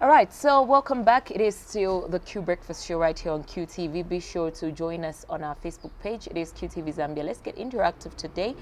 All right, so welcome back. It is still the Q Breakfast Show right here on QTV. Be sure to join us on our Facebook page. It is QTV Zambia. Let's get interactive today.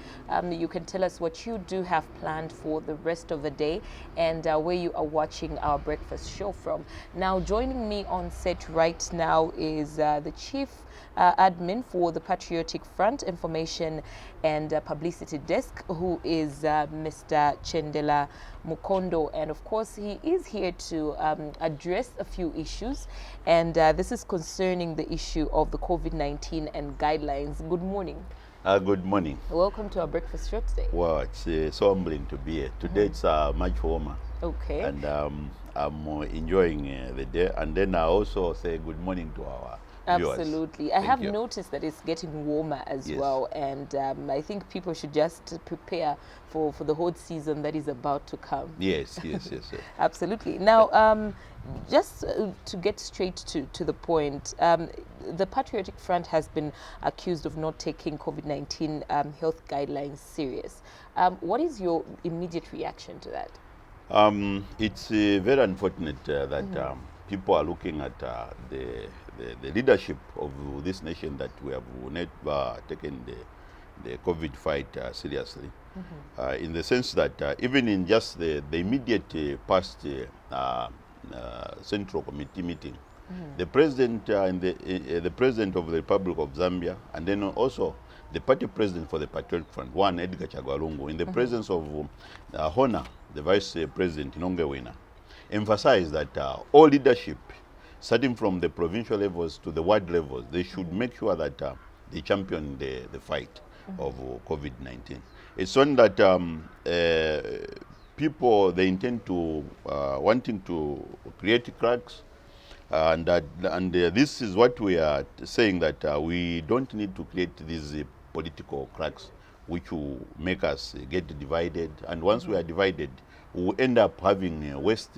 You can tell us what you do have planned for the rest of the day and where you are watching our breakfast show from. Now, joining me on set right now is the Chief Admin for the Patriotic Front Information and Publicity Desk, who is Mr. Chendela Mukondo. And of course, he is here to address a few issues. And this is concerning the issue of the COVID-19 and guidelines. Good morning. Good morning. Welcome to our breakfast show today. Well, it's so humbling to be here. Today it's much warmer. Okay. And I'm enjoying the day. And then I also say good morning to our viewers. Absolutely. I have noticed that it's getting warmer as well. And I think people should just prepare for the hot season that is about to come. Yes. Absolutely. Now, just to get straight to the point, the Patriotic Front has been accused of not taking COVID-19 health guidelines serious. What is your immediate reaction to that? It's very unfortunate that people are looking at the leadership of this nation, that we have never taken the COVID fight seriously, in the sense that even in just the immediate past Central Committee meeting, the president and the president of the Republic of Zambia, and then also the party president for the Patriotic Front, one Edgar Chagwalungu, in the presence of Hona, the vice president Nongewina, emphasized that all leadership, starting from the provincial levels to the ward levels, they should make sure that they champion the fight of COVID-19. It's one that people, they intend to wanting to create cracks, and this is what we are saying, that we don't need to create these political cracks which will make us get divided, and once we are divided, we'll end up having waste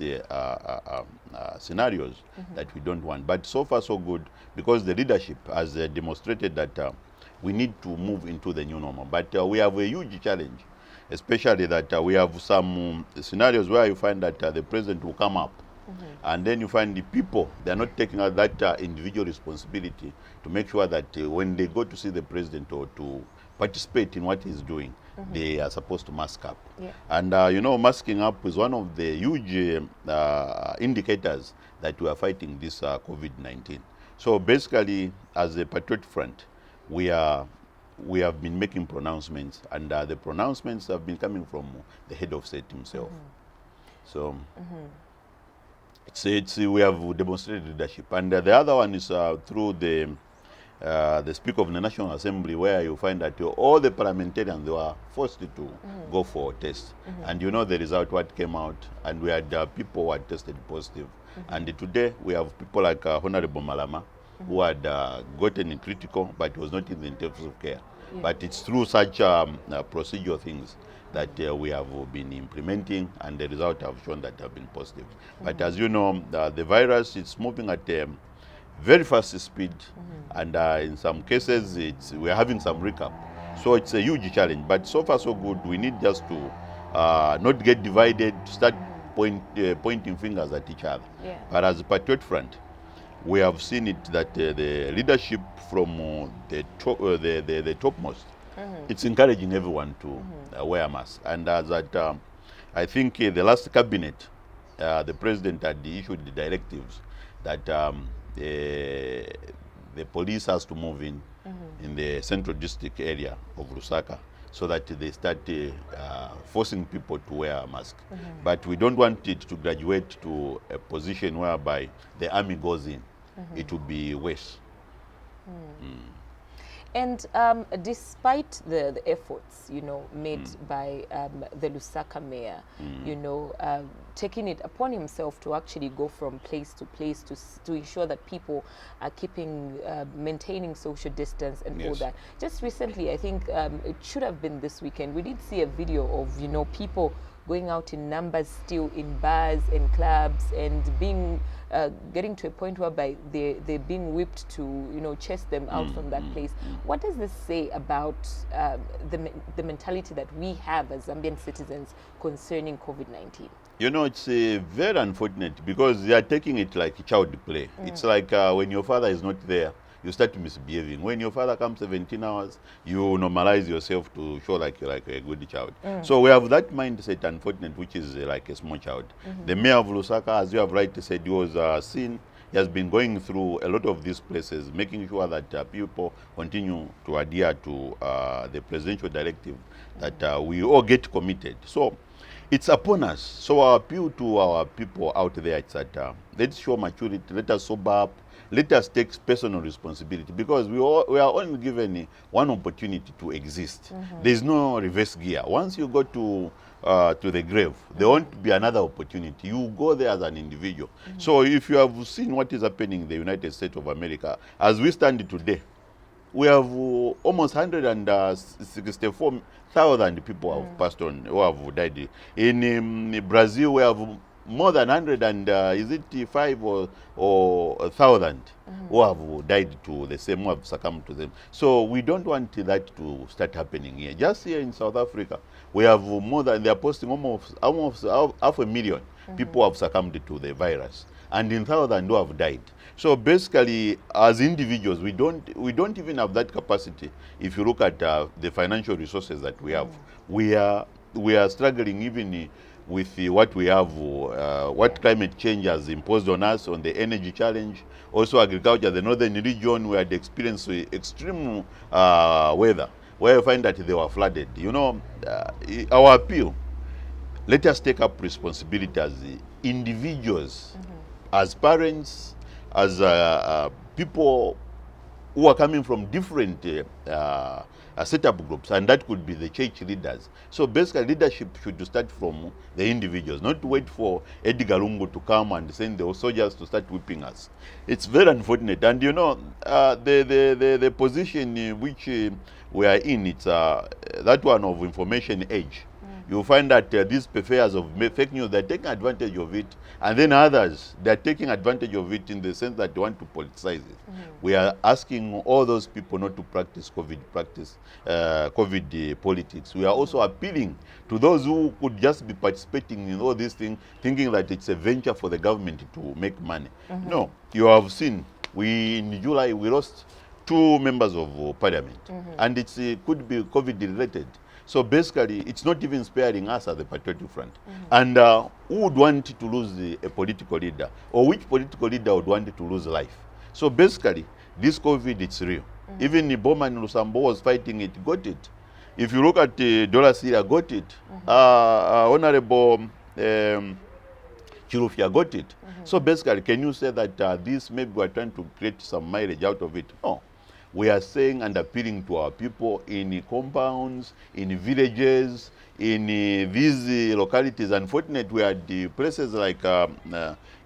scenarios that we don't want. But so far so good, because the leadership has demonstrated that we need to move into the new normal. But we have a huge challenge, especially that we have some scenarios where you find that the president will come up, and then you find the people, they are not taking out that individual responsibility to make sure that when they go to see the president or to participate in what he's doing, they are supposed to mask up. Yeah. And you know, masking up is one of the huge indicators that we are fighting this COVID-19. So basically, as a Patriotic Front, we have been making pronouncements, and the pronouncements have been coming from the head of state himself. So we have demonstrated leadership, and the other one is through the Speaker of the National Assembly, where you find that all the parliamentarians, they were forced to go for a test. And you know the result, what came out, and we had people who had tested positive. And today we have people like Honorable Malama, who had gotten critical, but was not in the intensive care. But it's through such procedural things that we have been implementing, and the result have shown that have been positive. But as you know, the virus is moving at very fast speed, and in some cases we're having some recap. So it's a huge challenge, but so far so good. We need just to not get divided, to start pointing fingers at each other. But as a Patriot Front, we have seen it that the leadership from the topmost, it's encouraging everyone to wear a mask. And that I think the last cabinet, the president had issued the directives that the police has to move in the central district area of Lusaka, so that they start forcing people to wear a mask. But we don't want it to graduate to a position whereby the army goes in. It will be worse. And despite the efforts, made by the Lusaka mayor, taking it upon himself to actually go from place to place to ensure that people are maintaining social distance and all that. Just recently, I think it should have been this weekend, we did see a video of, people going out in numbers still in bars and clubs, and getting to a point whereby they're being whipped to chase them out from that place. What does this say about the mentality that we have as Zambian citizens concerning COVID-19? You know, it's very unfortunate because they are taking it like child play. It's like when your father is not there, you start misbehaving. When your father comes 17 hours, you normalize yourself to show like you're like a good child. So we have that mindset, unfortunate, which is like a small child. The mayor of Lusaka, as you have rightly said, he was seen. He has been going through a lot of these places, making sure that people continue to adhere to the presidential directive that we all get committed. So it's upon us. So our appeal to our people out there is that let's show maturity, let us sober up, let us take personal responsibility, because we are only given one opportunity to exist. There's no reverse gear. Once you go to the grave, there won't be another opportunity. You go there as an individual. So if you have seen what is happening in the United States of America, as we stand today, we have almost 164,000 people have passed on, who have died. In Brazil, we have more than 100 and is it 5 or 1,000 who have died to the same, who have succumbed to them. So we don't want that to start happening here. Just here in South Africa, we have more than, they are posting almost 500,000 people have succumbed to the virus, and in 1,000 who have died. So basically, as individuals, we don't even have that capacity. If you look at the financial resources that we have, we are struggling even with what we have, what climate change has imposed on us, on the energy challenge. Also agriculture, the northern region, we had experienced extreme weather, where you find that they were flooded. You know, our appeal, let us take up responsibility as individuals, as parents, as people who are coming from different setup groups, and that could be the church leaders. So basically, leadership should start from the individuals, not to wait for Edgar Lungu to come and send the soldiers to start whipping us. It's very unfortunate. And you know, the position which we are in, it's that one of information age. You find that these purveyors of fake news, they're taking advantage of it, and then others, they're taking advantage of it in the sense that they want to politicize it. We are asking all those people not to practice COVID politics. We are also appealing to those who could just be participating in all these things, thinking that it's a venture for the government to make money. No, you have seen, in July, we lost 2 members of parliament, and it could be COVID related. So basically, it's not even sparing us at the Patriotic Front. And who would want to lose a political leader? Or which political leader would want to lose life? So basically, this COVID, it's real. Even Bowman Lusambo was fighting it, got it. If you look at Dollar Syria, got it. Honorable Chirufia got it. So basically, can you say that this maybe we're trying to create some mileage out of it? No. We are saying and appealing to our people in compounds, in villages, in these localities. Unfortunately, we had the places like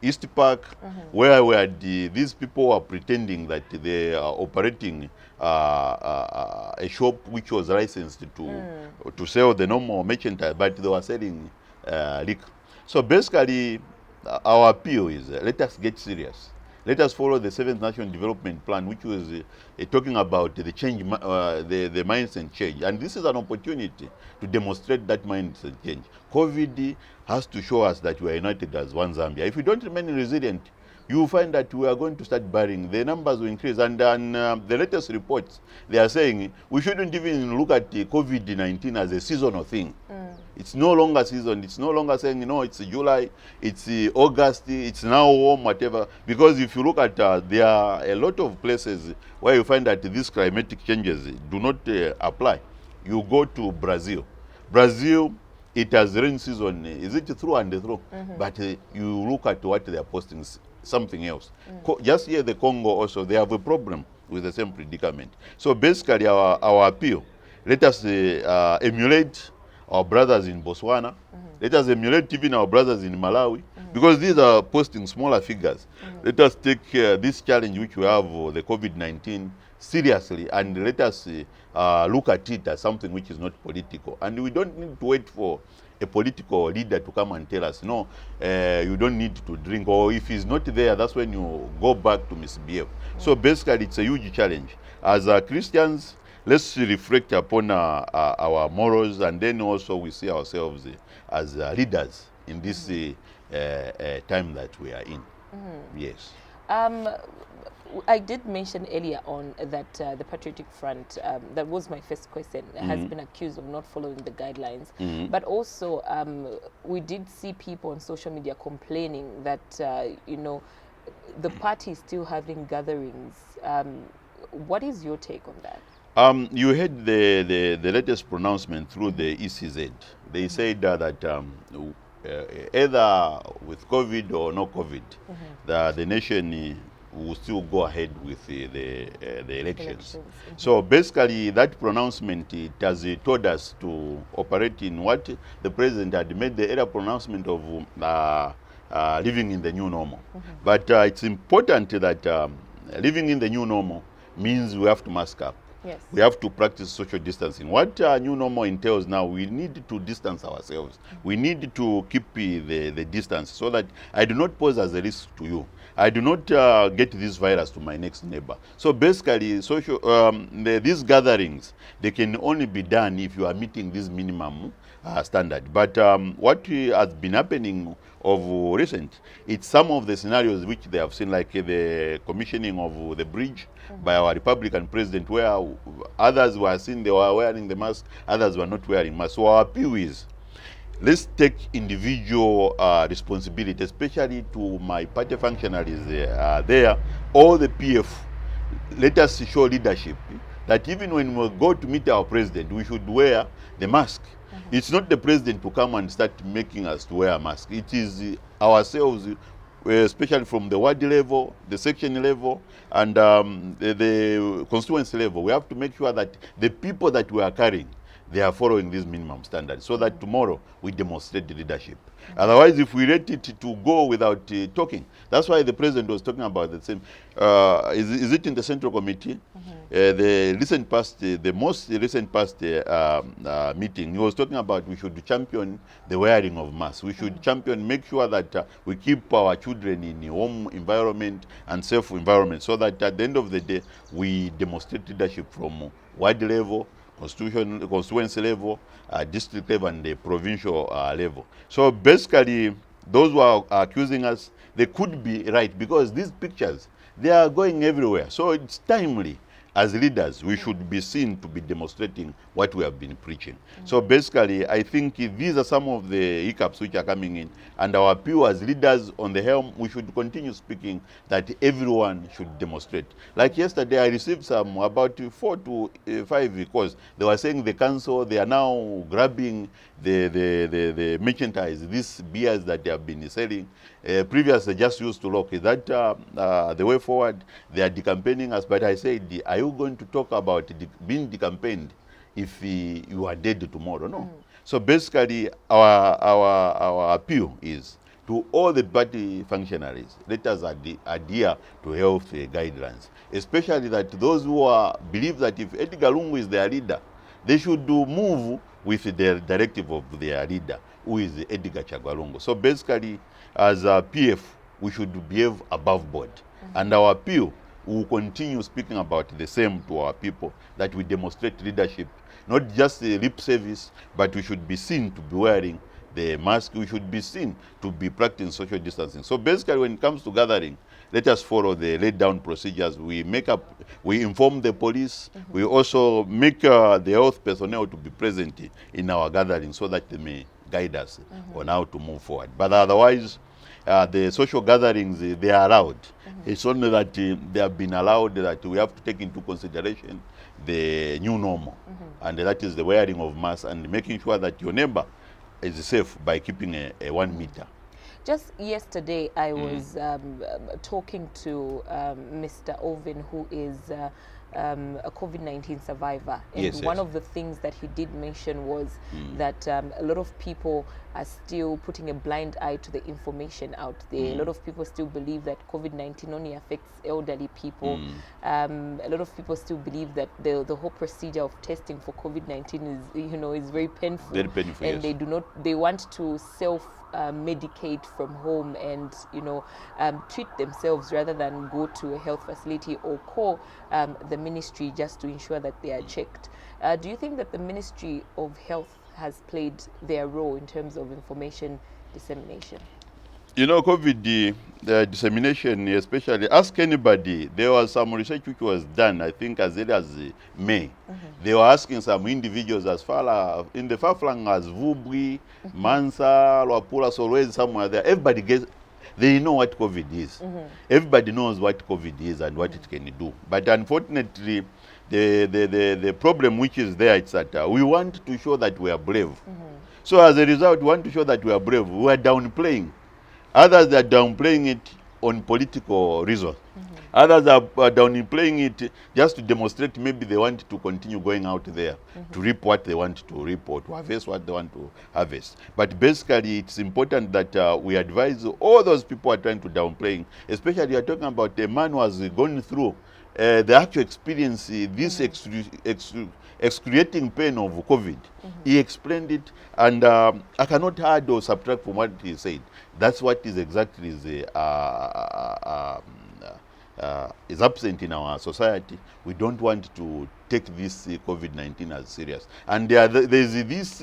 East Park, where we had these people are pretending that they are operating a shop which was licensed to sell the normal merchandise, but they were selling liquor. So basically, our appeal is let us get serious. Let us follow the 7th National Development Plan, which was talking about the change, the mindset change. And this is an opportunity to demonstrate that mindset change. COVID has to show us that we are united as one Zambia. If we don't remain resilient, you will find that we are going to start burying. The numbers will increase. And the latest reports, they are saying we shouldn't even look at COVID-19 as a seasonal thing. It's no longer season. It's no longer saying, you know, it's July, it's August, it's now warm, whatever. Because if you look at, there are a lot of places where you find that these climatic changes do not apply. You go to Brazil. Brazil, it has rain season. Is it through and through? But you look at what they are posting, something else. Just here, the Congo also, they have a problem with the same predicament. So basically, our appeal, let us emulate our brothers in Botswana. Let us emulate even our brothers in Malawi, because these are posting smaller figures. Let us take this challenge which we have, the COVID-19, seriously, and let us look at it as something which is not political. And we don't need to wait for a political leader to come and tell us, no, you don't need to drink, or if he's not there, that's when you go back to misbehave. So basically, it's a huge challenge. As Christians, let's reflect upon our morals, and then also we see ourselves as leaders in this time that we are in. Yes. I did mention earlier on that the Patriotic Front, that was my first question, has been accused of not following the guidelines. But also, we did see people on social media complaining that, the party is still having gatherings. What is your take on that? You heard the latest pronouncement through the ECZ. They said that either with COVID or no COVID, the nation will still go ahead with the elections. So basically, that pronouncement, it has told us to operate in what the president had made the earlier pronouncement of living in the new normal. But it's important that living in the new normal means we have to mask up. Yes. We have to practice social distancing. What new normal entails now, we need to distance ourselves. We need to keep the distance so that I do not pose as a risk to you. I do not get this virus to my next neighbor. So basically, these gatherings, they can only be done if you are meeting this minimum standard. But what has been happening of recent, it's some of the scenarios which they have seen, like the commissioning of the bridge by our Republican president, where others were seen they were wearing the mask, others were not wearing masks. So our appeal is, let's take individual responsibility, especially to my party functionaries there, all the PF. Let us show leadership that even when we go to meet our president, we should wear the mask. It's not the president to come and start making us to wear a mask. It is ourselves, especially from the ward level, the section level, and the constituency level. We have to make sure that the people that we are carrying, they are following these minimum standards, so that tomorrow we demonstrate the leadership. Otherwise, if we let it to go without talking, that's why the president was talking about the same. Is it in the Central Committee? The most recent past meeting, he was talking about we should champion the wearing of masks. We should make sure that we keep our children in a home environment and safe environment, so that at the end of the day, we demonstrate leadership from ward level, constituency level, district level, and the provincial level. So basically, those who are accusing us, they could be right, because these pictures, they are going everywhere. So it's timely. As leaders, we should be seen to be demonstrating what we have been preaching. So basically, I think these are some of the hiccups which are coming in. And our appeal as leaders on the helm, we should continue speaking that everyone should demonstrate. Like yesterday, I received some about 4 to 5 because they were saying the council, they are now grabbing the merchandise, these beers that they have been selling. Previously, they just used to lock. Is that the way forward? They are decampaigning us. But I said, are you going to talk about being decampaigned if you are dead tomorrow? No. So basically, our appeal is to all the party functionaries, let us adhere to health guidelines, especially that those who believe that if Edgar Lungu is their leader, they should move with the directive of their leader, who is Edgar Chagwalungu. So basically, as a PF, we should behave above board. And our appeal, we will continue speaking about the same to our people, that we demonstrate leadership, not just lip service, but we should be seen to be wearing the mask. We should be seen to be practicing social distancing. So basically, when it comes to gathering, let us follow the laid down procedures. We inform the police. We also make the health personnel to be present in our gathering, so that they may guide us on how to move forward. But otherwise, the social gatherings, they are allowed. It's only that they have been allowed, that we have to take into consideration the new normal. And that is the wearing of masks and making sure that your neighbor is safe by keeping a 1 meter. Just yesterday, I was talking to Mr. Ovin, who is a COVID-19 survivor. And one of the things that he did mention was that a lot of people are still putting a blind eye to the information out there. A lot of people still believe that COVID-19 only affects elderly people. A lot of people still believe that the whole procedure of testing for COVID-19 is very painful. Very painful, and they want to medicate from home and treat themselves rather than go to a health facility or call the ministry just to ensure that they are checked. Do you think that the Ministry of Health has played their role in terms of information dissemination? You know, COVID dissemination, especially, ask anybody. There was some research which was done, I think, as early as May. They were asking some individuals as far in the far flung as Vubwi, Mansa, Luapula, Solwezi, somewhere there. Everybody gets, they know what COVID is. Everybody knows what COVID is and what it can do. But unfortunately, the problem which is there is that we want to show that we are brave. So as a result, we want to show that we are brave. We are downplaying. Others are downplaying it on political reasons. Others are downplaying it just to demonstrate maybe they want to continue going out there to reap what they want to reap or to harvest what they want to harvest. But basically, it's important that we advise all those people who are trying to downplaying, especially you are talking about a man who has gone through the actual experience, this excruciating pain of COVID. He explained it, and I cannot add or subtract from what he said. That's what is exactly is absent in our society. We don't want to take this COVID-19 as serious. And there's this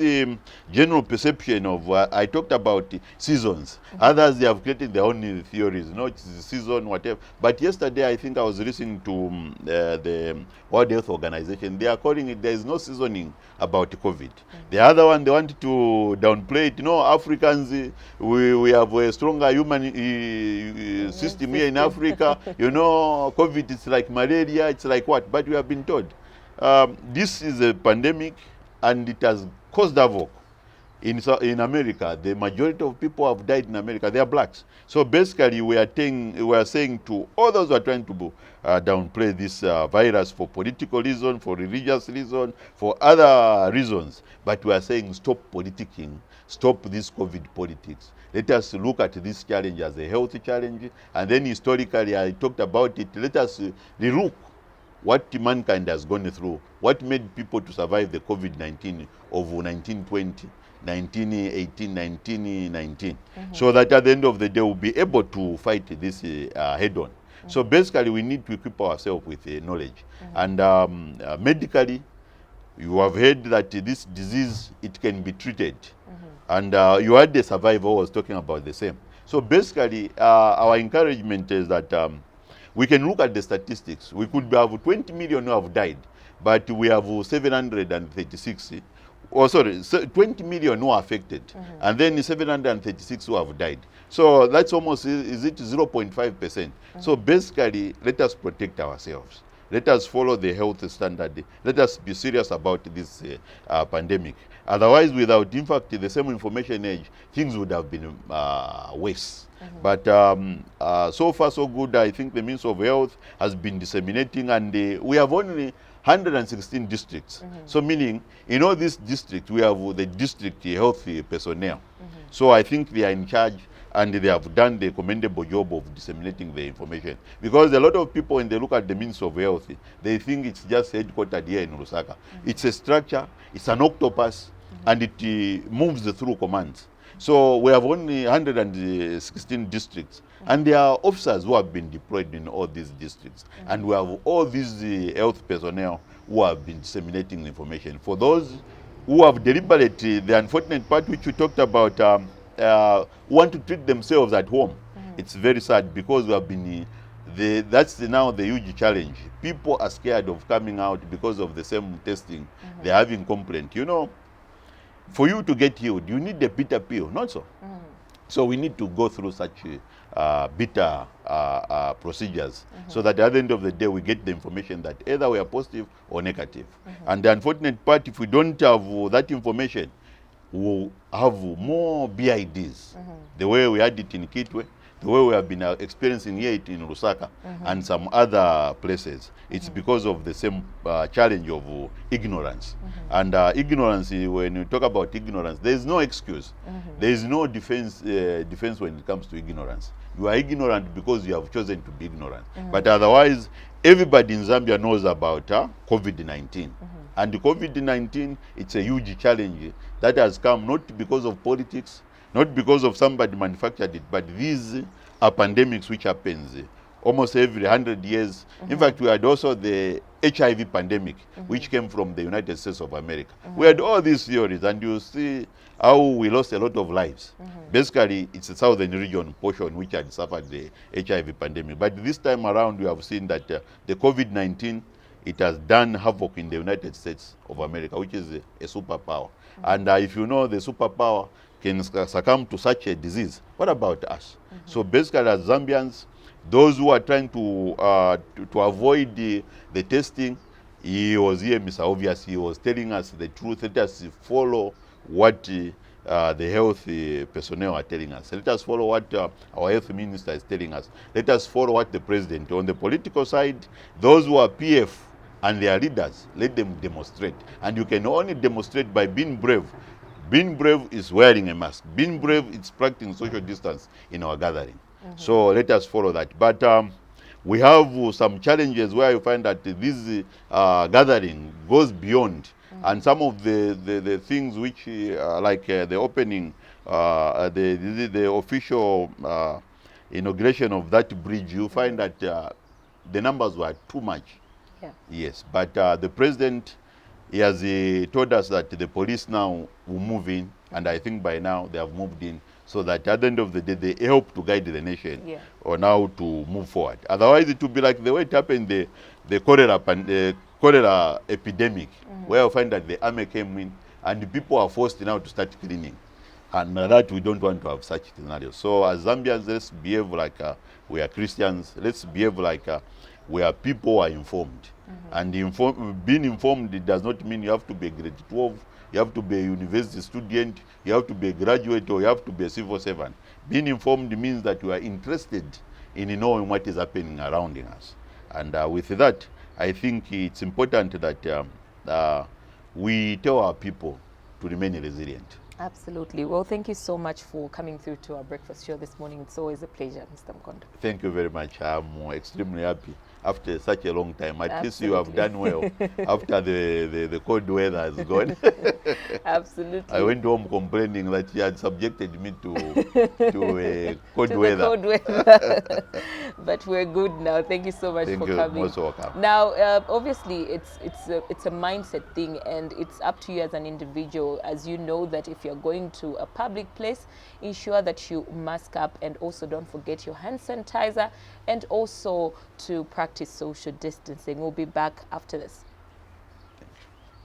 general perception of, I talked about seasons. Others, they have created their own theories, it's the season, whatever. But yesterday, I think I was listening to the World Health Organization. They are calling it, there is no seasoning about COVID. The other one, they want to downplay it. Africans, we have a stronger human system here in Africa. COVID is like malaria, it's like what? But we have been told. This is a pandemic, and it has caused havoc in America. The majority of people who have died in America, they are blacks. So basically, we are saying to all those who are trying to downplay this virus for political reason, for religious reason, for other reasons, but we are saying stop politicking, stop this COVID politics. Let us look at this challenge as a health challenge, and then historically, I talked about it. Let us relook what mankind has gone through, what made people to survive the COVID-19 of 1920, 1918, 1919, so that at the end of the day we'll be able to fight this head-on. So basically we need to equip ourselves with knowledge. And medically, you have heard that this disease, it can be treated. And you had the survivor who was talking about the same. So basically, our encouragement is that we can look at the statistics. We could have 20 million who have died, but we have 736. 20 million who are affected, and then 736 who have died. So that's almost, is it 0.5%? So basically, let us protect ourselves. Let us follow the health standard. Let us be serious about this pandemic. Otherwise, without, in fact, the same information age, things would have been worse. But so far, so good. I think the Ministry of Health has been disseminating, and we have only 116 districts. So meaning, in all these districts, we have the district health personnel. So I think they are in charge, and they have done the commendable job of disseminating the information. Because a lot of people, when they look at the Ministry of Health, they think it's just headquartered here in Lusaka. It's a structure, it's an octopus, and it moves through commands. So we have only 116 districts, and there are officers who have been deployed in all these districts. And we have all these health personnel who have been disseminating information. For those who have deliberately, the unfortunate part which we talked about, want to treat themselves at home, it's very sad, because we have been, that's now the huge challenge. People are scared of coming out because of the same testing. They're having complaint. For you to get healed, you need a bitter pill, not so. So we need to go through such bitter procedures, so that at the end of the day we get the information that either we are positive or negative. And the unfortunate part, if we don't have that information, we'll have more BIDs, the way we had it in Kitwe, the way we have been experiencing here in Lusaka, and some other places. It's because of the same challenge of ignorance. And ignorance, when you talk about ignorance, there is no excuse. There is no defense when it comes to ignorance. You are ignorant because you have chosen to be ignorant. But otherwise, everybody in Zambia knows about COVID-19. And the COVID-19, it's a huge challenge that has come not because of politics, not because of somebody manufactured it, but these are pandemics which happens almost every 100 years. In fact, we had also the HIV pandemic, which came from the United States of America. We had all these theories, and you see how we lost a lot of lives. Basically, it's the southern region portion which had suffered the HIV pandemic. But this time around, we have seen that the COVID-19, it has done havoc in the United States of America, which is a superpower. And if you know the superpower can succumb to such a disease, what about us? So basically, as Zambians, those who are trying to avoid the testing, he was here, Mr. Obvious. He was telling us the truth. Let us follow what the health personnel are telling us. Let us follow what our health minister is telling us. Let us follow what the president. On the political side, those who are PF and their leaders, let them demonstrate. And you can only demonstrate by being brave. Being brave is wearing a mask. Being brave is practicing social distance in our gathering. So let us follow that. But we have some challenges where you find that this gathering goes beyond. And some of the things which, like the opening, the official inauguration of that bridge, you find that the numbers were too much. Yeah. Yes, but the president, he has told us that the police now will move in, and I think by now they have moved in, so that at the end of the day, they help to guide the nation on how to move forward. Otherwise, it will be like the way it happened, the cholera epidemic, where you find that the army came in, and the people are forced now to start cleaning. And that we don't want to have such scenarios. So as Zambians, let's behave like we are Christians. Let's behave like we are people who are informed. And being informed, it does not mean you have to be a grade 12, you have to be a university student, you have to be a graduate, or you have to be a civil servant. Being informed means that you are interested in knowing what is happening around us. And with that, I think it's important that we tell our people to remain resilient. Absolutely. Well, thank you so much for coming through to our breakfast show this morning. It's always a pleasure, Mr. Mukondo. Thank you very much. I'm extremely happy after such a long time. At least you have done well after the cold weather has gone. Absolutely. I went home complaining that you had subjected me to a cold weather. Cold weather. But we're good now. Thank you so much for coming. Thank you. Most welcome. Now, obviously, it's a mindset thing, and it's up to you as an individual. As you know that if you're going to a public place, ensure that you mask up, and also don't forget your hand sanitizer, and also to practice social distancing. We'll be back after this.